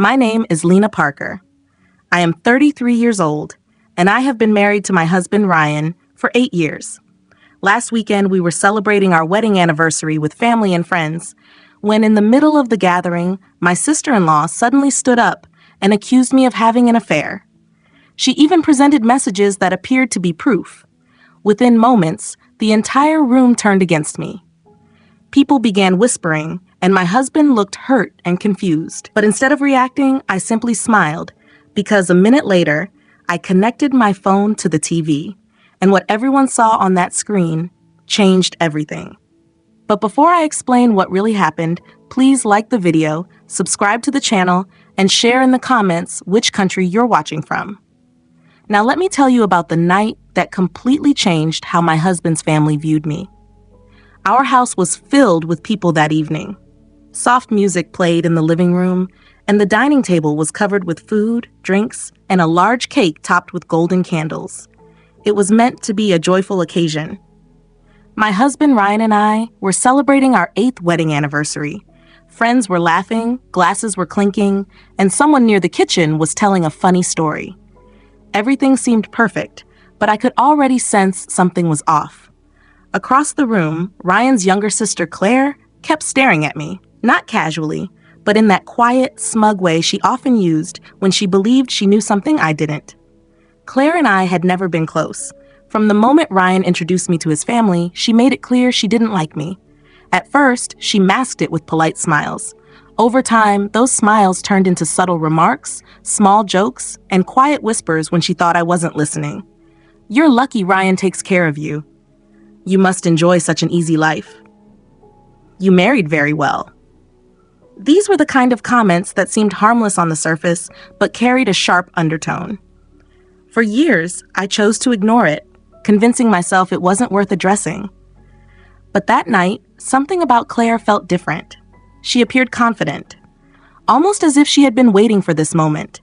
My name is Lena Parker. I am 33 years old, and I have been married to my husband Ryan for 8 years. Last weekend, we were celebrating our wedding anniversary with family and friends, when in the middle of the gathering, my sister-in-law suddenly stood up and accused me of having an affair. She even presented messages that appeared to be proof. Within moments, the entire room turned against me. People began whispering, and my husband looked hurt and confused. But instead of reacting, I simply smiled, because a minute later, I connected my phone to the TV, and what everyone saw on that screen changed everything. But before I explain what really happened, please like the video, subscribe to the channel, and share in the comments which country you're watching from. Now let me tell you about the night that completely changed how my husband's family viewed me. Our house was filled with people that evening. Soft music played in the living room, and the dining table was covered with food, drinks, and a large cake topped with golden candles. It was meant to be a joyful occasion. My husband Ryan and I were celebrating our 8th wedding anniversary. Friends were laughing, glasses were clinking, and someone near the kitchen was telling a funny story. Everything seemed perfect, but I could already sense something was off. Across the room, Ryan's younger sister Claire kept staring at me, not casually, but in that quiet, smug way she often used when she believed she knew something I didn't. Claire and I had never been close. From the moment Ryan introduced me to his family, she made it clear she didn't like me. At first, she masked it with polite smiles. Over time, those smiles turned into subtle remarks, small jokes, and quiet whispers when she thought I wasn't listening. "You're lucky Ryan takes care of you. You must enjoy such an easy life. You married very well." These were the kind of comments that seemed harmless on the surface, but carried a sharp undertone. For years, I chose to ignore it, convincing myself it wasn't worth addressing. But that night, something about Claire felt different. She appeared confident, almost as if she had been waiting for this moment.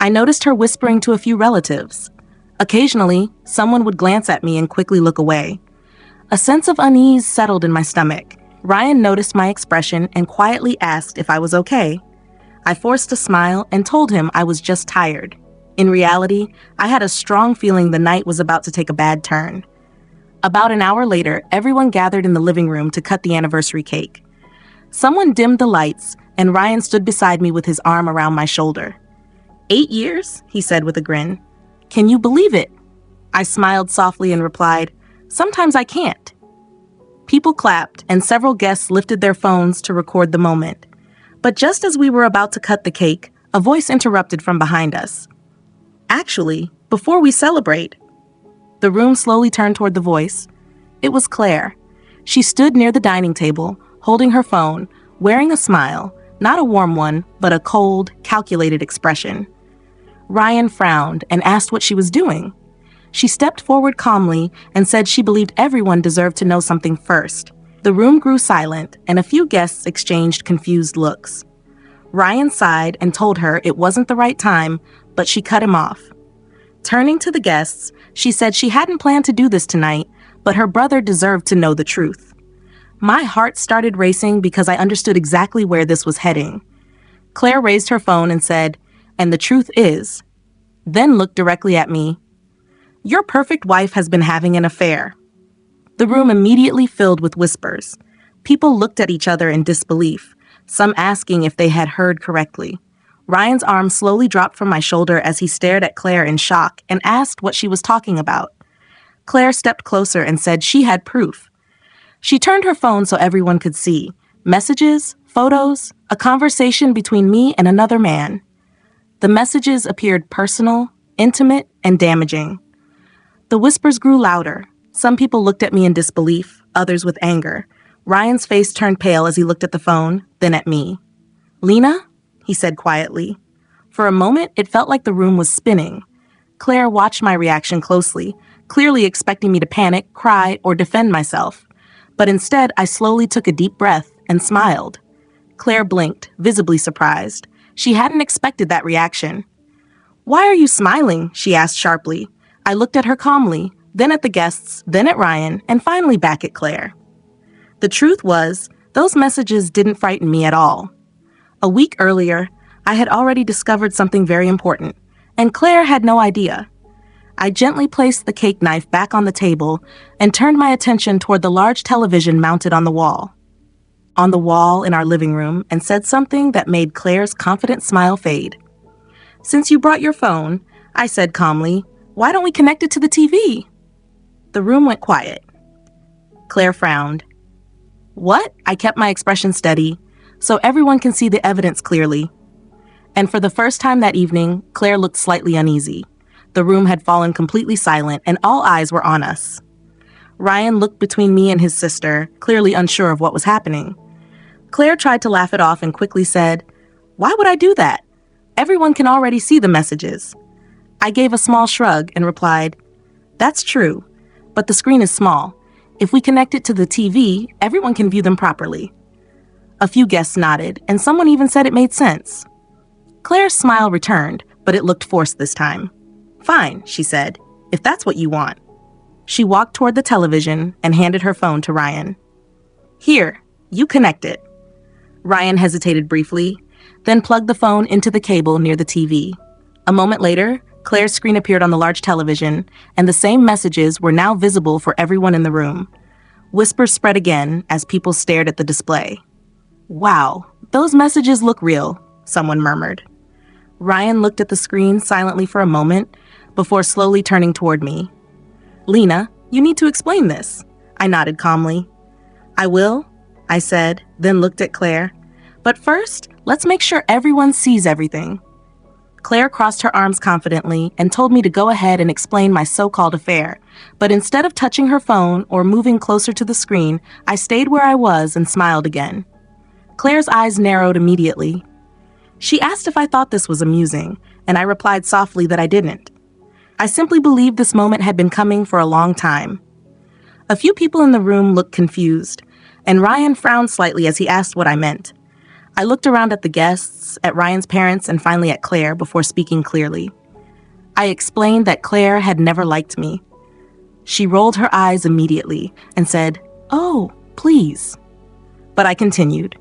I noticed her whispering to a few relatives. Occasionally, someone would glance at me and quickly look away. A sense of unease settled in my stomach. Ryan noticed my expression and quietly asked if I was okay. I forced a smile and told him I was just tired. In reality, I had a strong feeling the night was about to take a bad turn. About an hour later, everyone gathered in the living room to cut the anniversary cake. Someone dimmed the lights, and Ryan stood beside me with his arm around my shoulder. 8 years? He said with a grin. Can you believe it? I smiled softly and replied, sometimes I can't. People clapped, and several guests lifted their phones to record the moment. But just as we were about to cut the cake, a voice interrupted from behind us. Actually, before we celebrate. The room slowly turned toward the voice. It was Claire. She stood near the dining table, holding her phone, wearing a smile, not a warm one, but a cold, calculated expression. Ryan frowned and asked what she was doing. She stepped forward calmly and said she believed everyone deserved to know something first. The room grew silent, and a few guests exchanged confused looks. Ryan sighed and told her it wasn't the right time, but she cut him off. Turning to the guests, she said she hadn't planned to do this tonight, but her brother deserved to know the truth. My heart started racing because I understood exactly where this was heading. Claire raised her phone and said, "And the truth is," then looked directly at me. "Your perfect wife has been having an affair." The room immediately filled with whispers. People looked at each other in disbelief, some asking if they had heard correctly. Ryan's arm slowly dropped from my shoulder as he stared at Claire in shock and asked what she was talking about. Claire stepped closer and said she had proof. She turned her phone so everyone could see. Messages, photos, a conversation between me and another man. The messages appeared personal, intimate, and damaging. The whispers grew louder. Some people looked at me in disbelief, others with anger. Ryan's face turned pale as he looked at the phone, then at me. "Lena?" he said quietly. For a moment, it felt like the room was spinning. Claire watched my reaction closely, clearly expecting me to panic, cry, or defend myself. But instead, I slowly took a deep breath and smiled. Claire blinked, visibly surprised. She hadn't expected that reaction. "Why are you smiling?" she asked sharply. I looked at her calmly, then at the guests, then at Ryan, and finally back at Claire. The truth was, those messages didn't frighten me at all. A week earlier, I had already discovered something very important, and Claire had no idea. I gently placed the cake knife back on the table and turned my attention toward the large television mounted on the wall in our living room, and said something that made Claire's confident smile fade. "Since you brought your phone," I said calmly, "why don't we connect it to the TV?" The room went quiet. Claire frowned. "What?" I kept my expression steady, "so everyone can see the evidence clearly." And for the first time that evening, Claire looked slightly uneasy. The room had fallen completely silent, and all eyes were on us. Ryan looked between me and his sister, clearly unsure of what was happening. Claire tried to laugh it off and quickly said, "Why would I do that? Everyone can already see the messages." I gave a small shrug and replied, "That's true, but the screen is small. If we connect it to the TV, everyone can view them properly." A few guests nodded, and someone even said it made sense. Claire's smile returned, but it looked forced this time. "Fine," she said, "if that's what you want." She walked toward the television and handed her phone to Ryan. "Here, you connect it." Ryan hesitated briefly, then plugged the phone into the cable near the TV. A moment later, Claire's screen appeared on the large television, and the same messages were now visible for everyone in the room. Whispers spread again as people stared at the display. "Wow, those messages look real," someone murmured. Ryan looked at the screen silently for a moment before slowly turning toward me. "Lena, you need to explain this." I nodded calmly. "I will," I said, then looked at Claire. "But first, let's make sure everyone sees everything." Claire crossed her arms confidently and told me to go ahead and explain my so-called affair, but instead of touching her phone or moving closer to the screen, I stayed where I was and smiled again. Claire's eyes narrowed immediately. She asked if I thought this was amusing, and I replied softly that I didn't. I simply believed this moment had been coming for a long time. A few people in the room looked confused, and Ryan frowned slightly as he asked what I meant. I looked around at the guests, at Ryan's parents, and finally at Claire before speaking clearly. I explained that Claire had never liked me. She rolled her eyes immediately and said, "Oh, please." But I continued.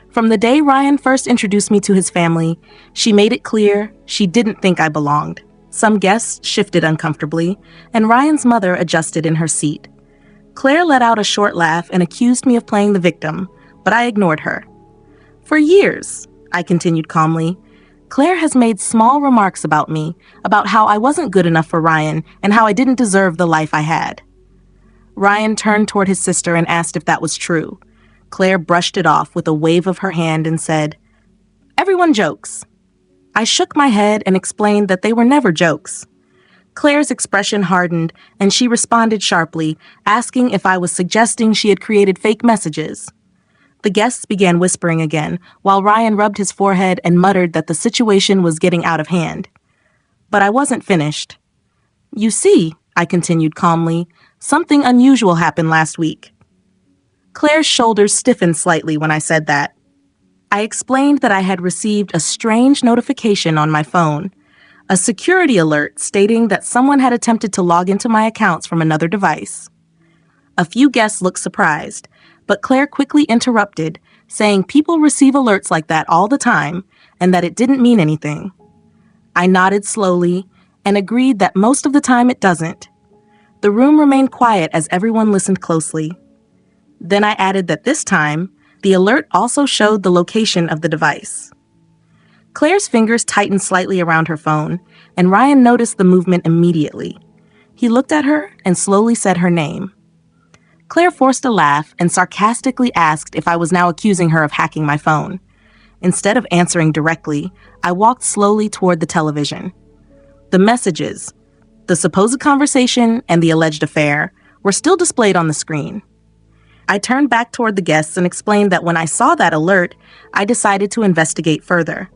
From the day Ryan first introduced me to his family, she made it clear she didn't think I belonged. Some guests shifted uncomfortably, and Ryan's mother adjusted in her seat. Claire let out a short laugh and accused me of playing the victim, but I ignored her. "For years," I continued calmly, "Claire has made small remarks about me, about how I wasn't good enough for Ryan and how I didn't deserve the life I had." Ryan turned toward his sister and asked if that was true. Claire brushed it off with a wave of her hand and said, "Everyone jokes." I shook my head and explained that they were never jokes. Claire's expression hardened, and she responded sharply, asking if I was suggesting she had created fake messages. The guests began whispering again, while Ryan rubbed his forehead and muttered that the situation was getting out of hand. But I wasn't finished. "You see," I continued calmly, "something unusual happened last week." Claire's shoulders stiffened slightly when I said that. I explained that I had received a strange notification on my phone, a security alert stating that someone had attempted to log into my accounts from another device. A few guests looked surprised, but Claire quickly interrupted, saying people receive alerts like that all the time and that it didn't mean anything. I nodded slowly and agreed that most of the time it doesn't. The room remained quiet as everyone listened closely. Then I added that this time, the alert also showed the location of the device. Claire's fingers tightened slightly around her phone, and Ryan noticed the movement immediately. He looked at her and slowly said her name. Claire forced a laugh and sarcastically asked if I was now accusing her of hacking my phone. Instead of answering directly, I walked slowly toward the television. The messages, the supposed conversation, and the alleged affair were still displayed on the screen. I turned back toward the guests and explained that when I saw that alert, I decided to investigate further.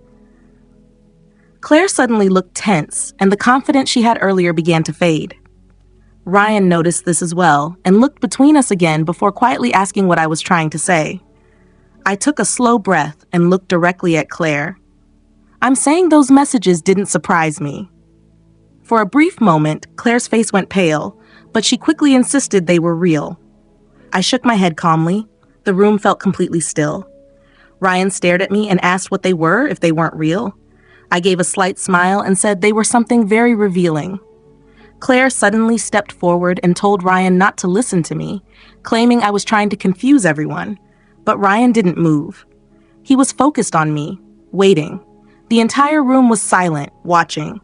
Claire suddenly looked tense, and the confidence she had earlier began to fade. Ryan noticed this as well and looked between us again before quietly asking what I was trying to say. I took a slow breath and looked directly at Claire. "I'm saying those messages didn't surprise me." For a brief moment, Claire's face went pale, but she quickly insisted they were real. I shook my head calmly. The room felt completely still. Ryan stared at me and asked what they were if they weren't real. I gave a slight smile and said they were something very revealing. Claire suddenly stepped forward and told Ryan not to listen to me, claiming I was trying to confuse everyone. But Ryan didn't move. He was focused on me, waiting. The entire room was silent, watching.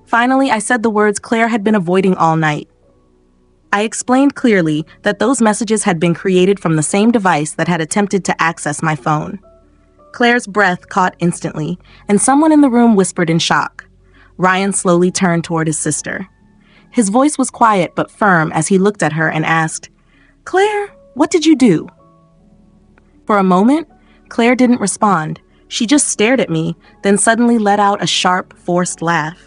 Finally, I said the words Claire had been avoiding all night. I explained clearly that those messages had been created from the same device that had attempted to access my phone. Claire's breath caught instantly, and someone in the room whispered in shock. Ryan slowly turned toward his sister. His voice was quiet but firm as he looked at her and asked, "Claire, what did you do?" For a moment, Claire didn't respond. She just stared at me, then suddenly let out a sharp, forced laugh.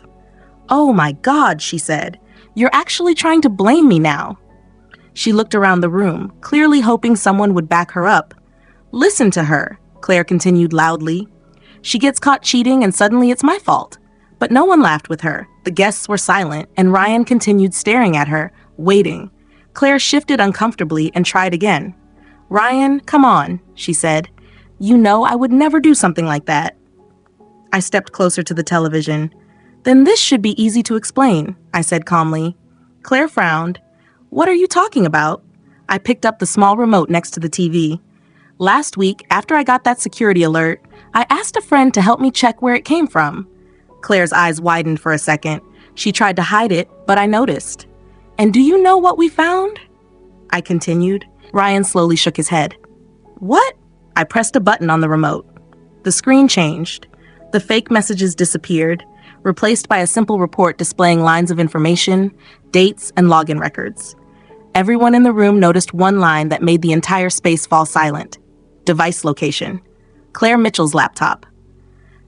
"Oh my God," she said. "You're actually trying to blame me now." She looked around the room, clearly hoping someone would back her up. "Listen to her," Claire continued loudly. "She gets caught cheating and suddenly it's my fault." But no one laughed with her. The guests were silent, and Ryan continued staring at her, waiting. Claire shifted uncomfortably and tried again. "Ryan, come on," she said. "You know I would never do something like that." I stepped closer to the television. "Then this should be easy to explain," I said calmly. Claire frowned. "What are you talking about?" I picked up the small remote next to the TV. "Last week, after I got that security alert, I asked a friend to help me check where it came from." Claire's eyes widened for a second. She tried to hide it, but I noticed. "And do you know what we found?" I continued. Ryan slowly shook his head. "What?" I pressed a button on the remote. The screen changed. The fake messages disappeared, replaced by a simple report displaying lines of information, dates, and login records. Everyone in the room noticed one line that made the entire space fall silent. Device location. Claire Mitchell's laptop.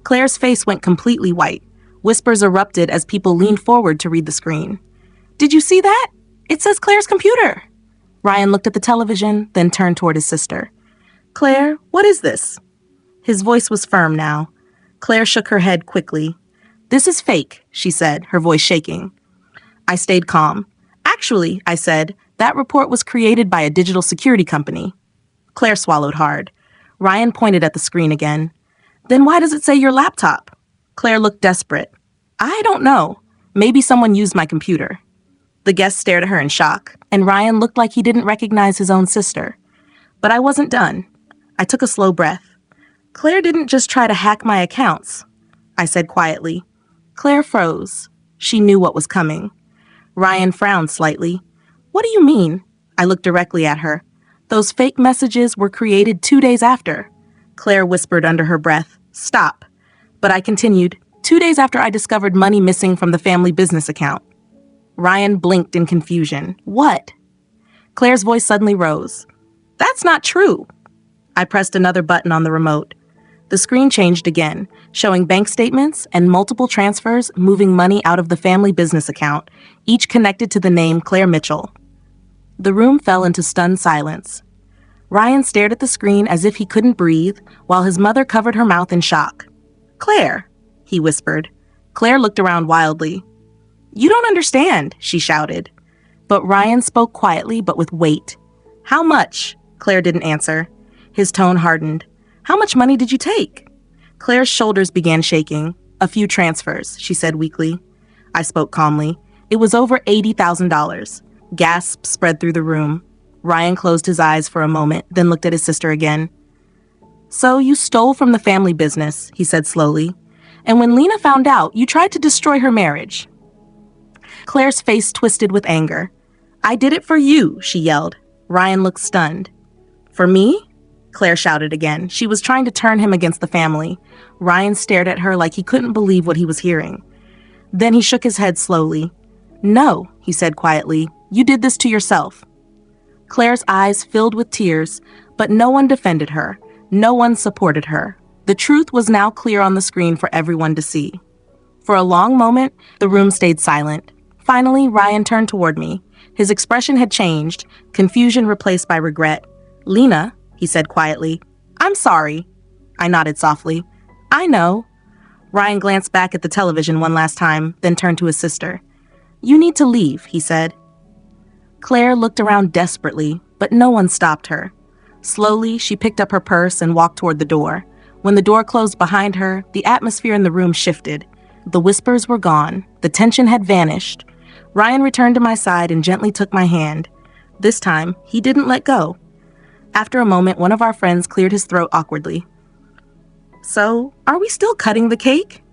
Claire's face went completely white. Whispers erupted as people leaned forward to read the screen. "Did you see that? It says Claire's computer." Ryan looked at the television, then turned toward his sister. "Claire, what is this?" His voice was firm now. Claire shook her head quickly. "This is fake," she said, her voice shaking. I stayed calm. "Actually," I said, "that report was created by a digital security company." Claire swallowed hard. Ryan pointed at the screen again. "Then why does it say your laptop?" Claire looked desperate. "I don't know. Maybe someone used my computer." The guests stared at her in shock, and Ryan looked like he didn't recognize his own sister. But I wasn't done. I took a slow breath. "Claire didn't just try to hack my accounts," I said quietly. Claire froze. She knew what was coming. Ryan frowned slightly. "What do you mean?" I looked directly at her. "Those fake messages were created 2 days after." Claire whispered under her breath, "Stop." But I continued, 2 days after I discovered money missing from the family business account. Ryan blinked in confusion. "What?" Claire's voice suddenly rose. "That's not true." I pressed another button on the remote. The screen changed again, showing bank statements and multiple transfers moving money out of the family business account, each connected to the name Claire Mitchell. The room fell into stunned silence. Ryan stared at the screen as if he couldn't breathe, while his mother covered her mouth in shock. "Claire," he whispered. Claire looked around wildly. "You don't understand," she shouted. But Ryan spoke quietly but with weight. "How much?" Claire didn't answer. His tone hardened. "How much money did you take?" Claire's shoulders began shaking. "A few transfers," she said weakly. I spoke calmly. "It was over $80,000. Gasps spread through the room. Ryan closed his eyes for a moment, then looked at his sister again. "So you stole from the family business," he said slowly. "And when Lena found out, you tried to destroy her marriage." Claire's face twisted with anger. "I did it for you," she yelled. Ryan looked stunned. "For me?" Claire shouted again. She was trying to turn him against the family. Ryan stared at her like he couldn't believe what he was hearing. Then he shook his head slowly. "No," he said quietly. "You did this to yourself." Claire's eyes filled with tears, but no one defended her. No one supported her. The truth was now clear on the screen for everyone to see. For a long moment, the room stayed silent. Finally, Ryan turned toward me. His expression had changed, confusion replaced by regret. "Lena," he said quietly. "I'm sorry." I nodded softly. "I know." Ryan glanced back at the television one last time, then turned to his sister. "You need to leave," he said. Claire looked around desperately, but no one stopped her. Slowly, she picked up her purse and walked toward the door. When the door closed behind her, the atmosphere in the room shifted. The whispers were gone. The tension had vanished. Ryan returned to my side and gently took my hand. This time, he didn't let go. After a moment, one of our friends cleared his throat awkwardly. "So, are we still cutting the cake?"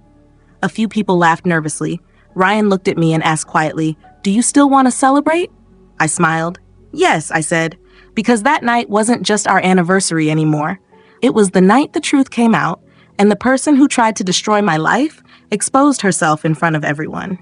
A few people laughed nervously. Ryan looked at me and asked quietly, "Do you still want to celebrate?" I smiled. "Yes," I said, because that night wasn't just our anniversary anymore. It was the night the truth came out, and the person who tried to destroy my life exposed herself in front of everyone.